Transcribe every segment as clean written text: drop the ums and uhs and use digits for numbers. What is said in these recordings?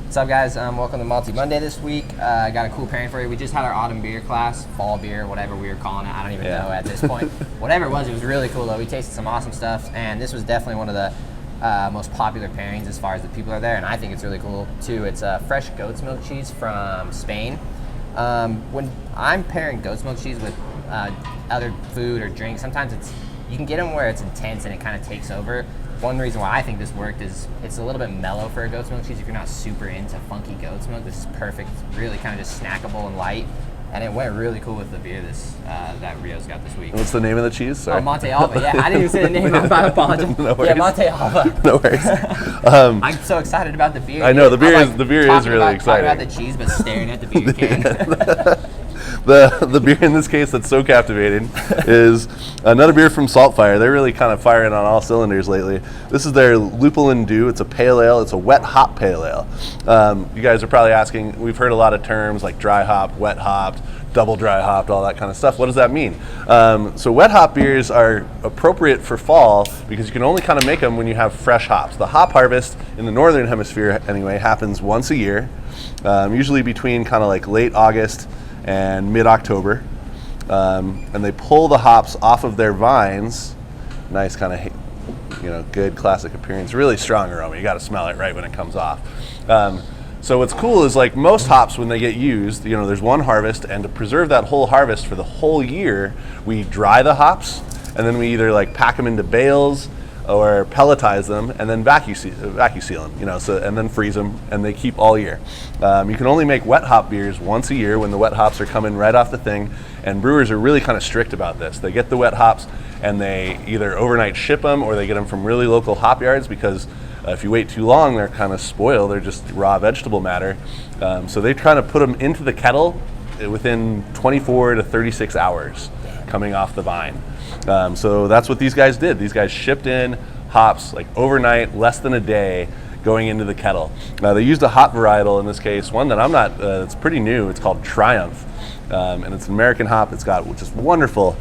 What's up, guys? Welcome to Malty Monday this week. I got a cool pairing for you. We just had our autumn beer class, fall beer, whatever we were calling it. I don't even know at this point. Whatever it was really cool, though. We tasted some awesome stuff, and this was definitely one of the most popular pairings as far as the people are there, and I think it's really cool, too. It's fresh goat's milk cheese from Spain. When I'm pairing goat's milk cheese with other food or drink, sometimes you can get them where it's intense and it kind of takes over. One reason why I think this worked is it's a little bit mellow for a goat's milk cheese. If you're not super into funky goat's milk, this is perfect. Really kind of just snackable and light. And it went really cool with the beer that Rio's got this week. What's the name of the cheese? Sorry. Oh, Montealva. Yeah, I didn't even say the name. I apologize. No worries. Yeah, Montealva. No worries. I'm so excited about the beer. I know, the beer is really exciting. Talking about the cheese, but staring at the beer can. The beer in this case that's so captivating is another beer from Saltfire. They're really kind of firing on all cylinders lately. This is their Lupulin Dew. It's a pale ale. It's a wet hop pale ale. You guys are probably asking, we've heard a lot of terms like dry hop, wet hopped, double dry hopped, all that kind of stuff. What does that mean? So wet hop beers are appropriate for fall because you can only kind of make them when you have fresh hops. The hop harvest in the northern hemisphere anyway happens once a year, usually between kind of like late August and mid-October, and they pull the hops off of their vines. Nice kind of, good classic appearance. Really strong aroma. You got to smell it right when it comes off. So what's cool is like most hops when they get used, there's one harvest, and to preserve that whole harvest for the whole year, we dry the hops, and then we either like pack them into bales or pelletize them, and then vacuum seal them, and then freeze them, and they keep all year. You can only make wet hop beers once a year when the wet hops are coming right off the thing, and brewers are really kind of strict about this. They get the wet hops, and they either overnight ship them, or they get them from really local hop yards, because if you wait too long, they're kind of spoiled. They're just raw vegetable matter. So they try to put them into the kettle within 24 to 36 hours coming off the vine. So that's what these guys did. These guys shipped in hops like overnight, less than a day, going into the kettle. They used a hop varietal in this case, one that it's pretty new. It's called Triumph, and it's an American hop. It's got just wonderful,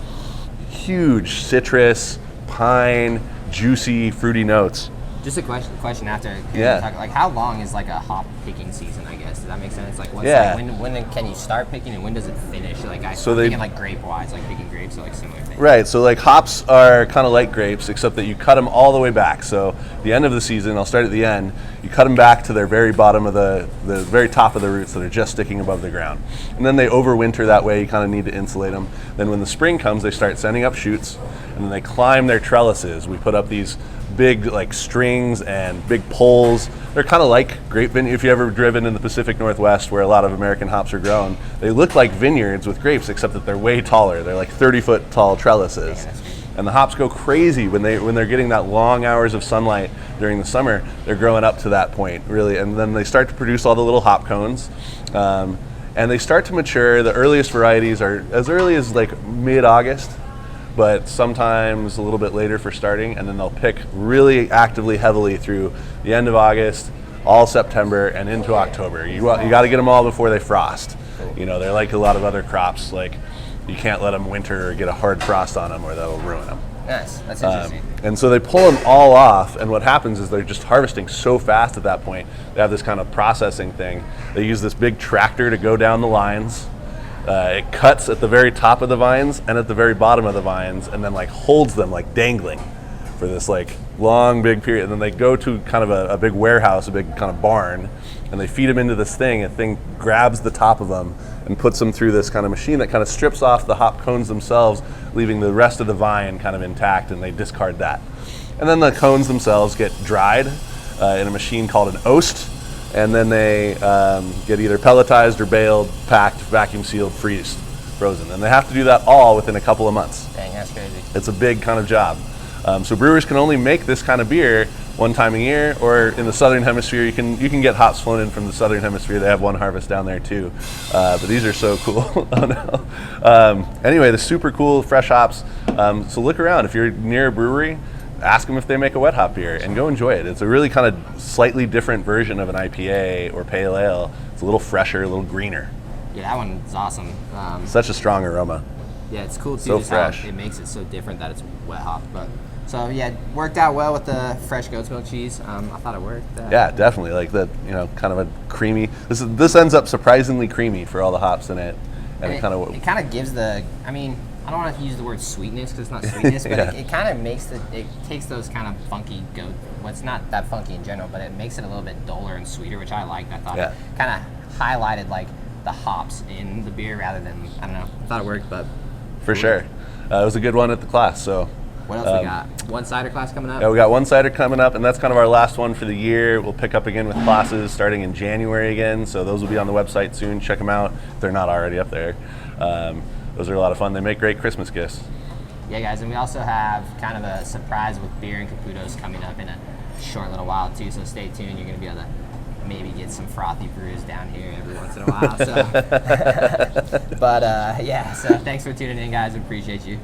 huge citrus, pine, juicy, fruity notes. Just a question after. Yeah. Like, how long is like a hop picking season? I guess does that make sense? Like, when can you start picking and when does it finish? Like, I'm thinking like grape wise, like picking grapes, so like similar thing. Right. So like hops are kind of like grapes, except that you cut them all the way back. So the end of the season, I'll start at the end. You cut them back to their very bottom of the very top of the roots that are just sticking above the ground, and then they overwinter that way. You kind of need to insulate them. Then when the spring comes, they start sending up shoots, and then they climb their trellises. We put up these big like strings and big poles. They're kind of like grape vineyards. If you ever driven in the Pacific Northwest where a lot of American hops are grown, they look like vineyards with grapes, except that they're way taller. They're like 30-foot tall trellises. And the hops go crazy when they're getting that long hours of sunlight during the summer. They're growing up to that point, really, and then they start to produce all the little hop cones, and they start to mature. The earliest varieties are as early as like mid-August, but sometimes a little bit later for starting, and then they'll pick really actively, heavily through the end of August, all September, and into October. You got to get them all before they frost. They're like a lot of other crops. Like, you can't let them winter or get a hard frost on them, or that'll ruin them. Nice, that's interesting. And so they pull them all off, and what happens is they're just harvesting so fast at that point. They have this kind of processing thing. They use this big tractor to go down the lines. It cuts at the very top of the vines and at the very bottom of the vines, and then like holds them like dangling for this like long big period. And then they go to kind of a big warehouse, a big kind of barn, and they feed them into this thing. A thing grabs the top of them and puts them through this kind of machine that kind of strips off the hop cones themselves, leaving the rest of the vine kind of intact, and they discard that. And then the cones themselves get dried in a machine called an oast, and then they get either pelletized or baled, packed, vacuum sealed, frozen. And they have to do that all within a couple of months. Dang, that's crazy. It's a big kind of job. So brewers can only make this kind of beer one time a year, or in the southern hemisphere, you can get hops flown in from the southern hemisphere. They have one harvest down there too. But these are so cool. Oh no. Anyway, the super cool fresh hops. So look around. If you're near a brewery, ask them if they make a wet hop beer and go enjoy it. It's a really kind of slightly different version of an IPA or pale ale. It's a little fresher, a little greener. Yeah, that one's awesome. Such a strong aroma. Yeah, it's cool too. So just fresh. How it makes it so different that it's wet hop. But So yeah, worked out well with the fresh goat's milk cheese. I thought it worked. Yeah, definitely. Like that, kind of a creamy. This ends up surprisingly creamy for all the hops in it, and it kind of gives the. I mean, I don't want to use the word sweetness because it's not sweetness, but yeah. it kind of makes it takes those kind of funky goat. Well, it's not that funky in general, but it makes it a little bit duller and sweeter, which I liked. I thought it kind of highlighted like the hops in the beer rather than, I don't know. I thought it worked, but for sure, it was a good one at the class. So. What else we got? One cider class coming up? Yeah, we got one cider coming up, and that's kind of our last one for the year. We'll pick up again with classes starting in January again, so those will be on the website soon. Check them out if they're not already up there. Those are a lot of fun. They make great Christmas gifts. Yeah, guys, and we also have kind of a surprise with beer and Caputos coming up in a short little while, too, so stay tuned. You're going to be able to maybe get some frothy brews down here every once in a while. So. But, yeah, so thanks for tuning in, guys. Appreciate you.